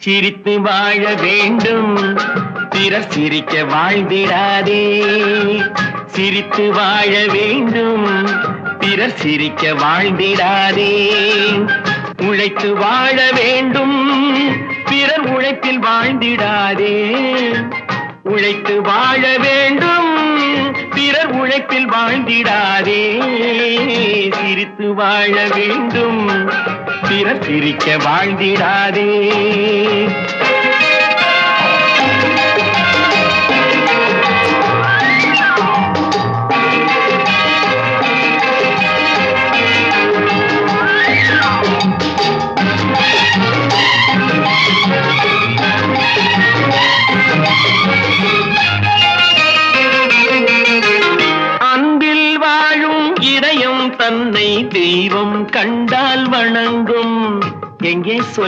சிரித்து வாழ வேண்டும், பிறர் சிரிக்க வாழ்ந்திடாதே. சிரித்து வாழ வேண்டும், பிறர் சிரிக்க வாழ்ந்திடாதே. உழைத்து வாழ வேண்டும், பிறர் உழைப்பில் வாழ்ந்திடாதே. உழைத்து வாழ வேண்டும், பிறர் உழைப்பில் வாழ்ந்திடாதே. சிரித்து வாழ வேண்டும், பிறர் சிரிக்க வாழ்ந்திடாதே. தன்னை தெய்வம் கண்டால் வணங்கும். எங்கே சொல்